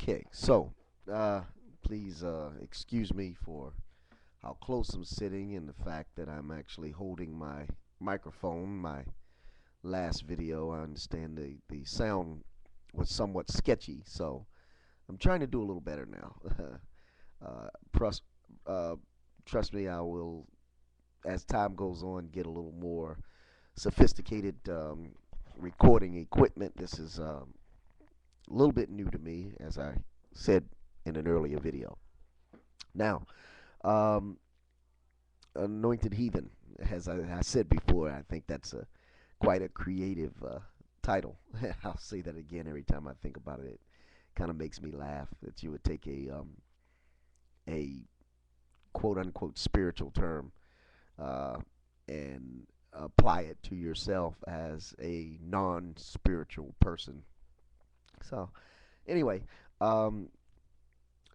Okay, so please excuse me for how close I'm sitting and the fact that I'm actually holding my microphone. My last video, I understand the sound was somewhat sketchy, so I'm trying to do a little better now. uh, trust, uh, trust me, I will, as time goes on, get a little more sophisticated recording equipment. This is a little bit new to me, as I said in an earlier video. Now, um, Anointed Heathen, as I said before, I think that's quite a creative title. I'll say that again every time I think about it. It kind of makes me laugh that you would take a quote unquote spiritual term uh, and apply it to yourself as a non spiritual person. So, anyway, um,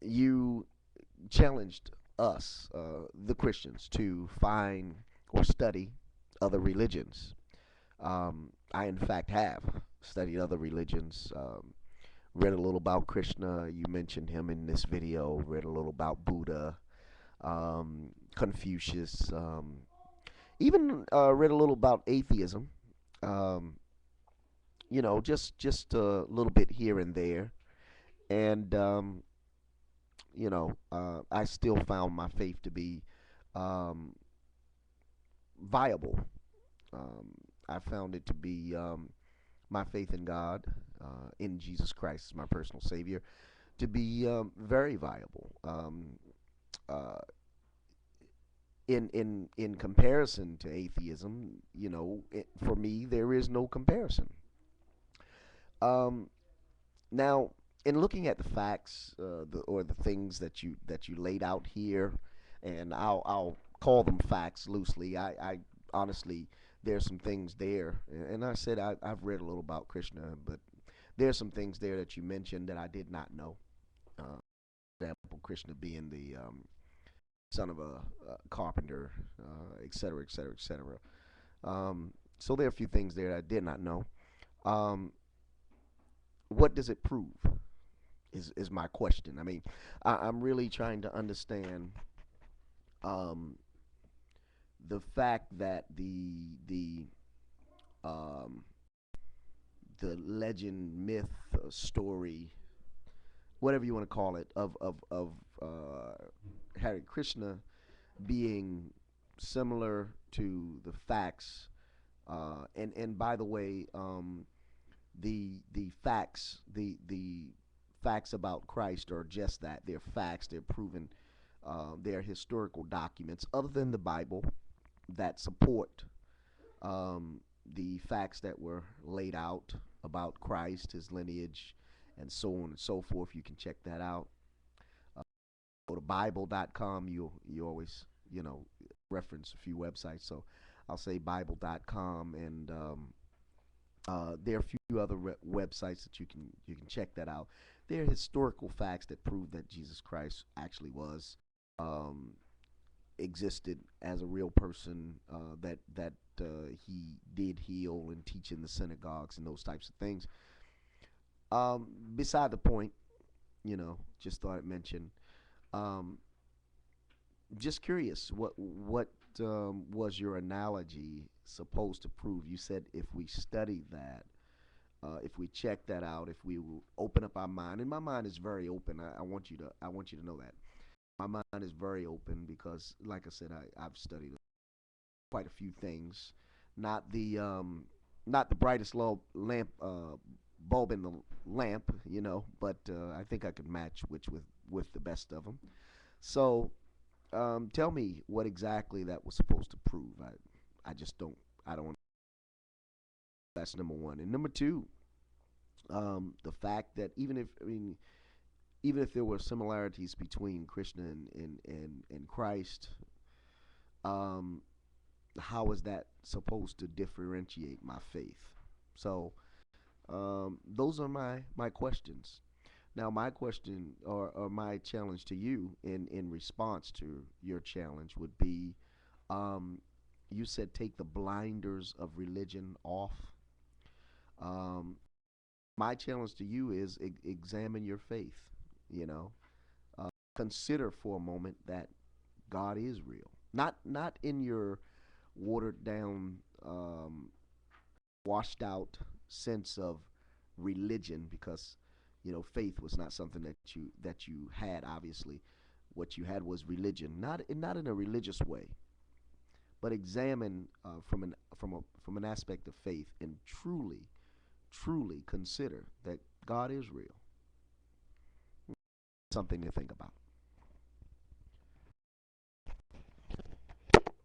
you challenged us, the Christians, to find or study other religions. I, in fact, have studied other religions, read a little about Krishna. You mentioned him in this video, read a little about Buddha, Confucius, even read a little about atheism. Um, just a little bit here and there. And I still found my faith to be um, viable. Um, I found it to be my faith in God, in Jesus Christ, my personal Savior, to be very viable. Uh, in comparison to atheism, for me, there is no comparison. Um, Now, in looking at the facts, or the things that you laid out here, and I'll call them facts loosely. I honestly, there's some things there, and I said I've read a little about Krishna, but there's some things there that you mentioned that I did not know. For example, Krishna being the son of a carpenter, et cetera, et cetera, et cetera. So there are a few things there that I did not know. Um, what does it prove? Is my question. I mean, I'm really trying to understand um, the fact that um, the legend, myth, story, whatever you want to call it, of Hare Krishna being similar to the facts. And by the way, the facts about Christ are just that. They're facts. They're proven. They're historical documents, other than the Bible, that support the facts that were laid out about Christ, his lineage, and so on and so forth. You can check that out. Uh, Go to Bible.com. You always reference a few websites, so I'll say Bible.com, and there are a few other websites that you can check that out. They're historical facts that prove that Jesus Christ actually was um, existed as a real person. That he did heal and teach in the synagogues and those types of things. Beside the point, just thought I'd mention. Um, just curious, what was your analogy supposed to prove? You said if we study that, if we check that out, if we will open up our mind, and my mind is very open. I want you to know that my mind is very open because, like I said, I've studied quite a few things. Not the not the brightest lamp bulb in the lamp, but I think I could match which with the best of them. So tell me what exactly that was supposed to prove. I just don't. I don't. That's number one. And number two, the fact that even if there were similarities between Krishna and Christ, um, how is that supposed to differentiate my faith? So those are my questions. Now, my question, or my challenge to you in response to your challenge would be, um, you said take the blinders of religion off. Um, my challenge to you is examine your faith. You know, consider for a moment that God is real. Not in your watered down, washed out sense of religion, because faith was not something that you had. Obviously, what you had was religion, not in a religious way, but examine from an aspect of faith, and truly consider that God is real. Something to think about.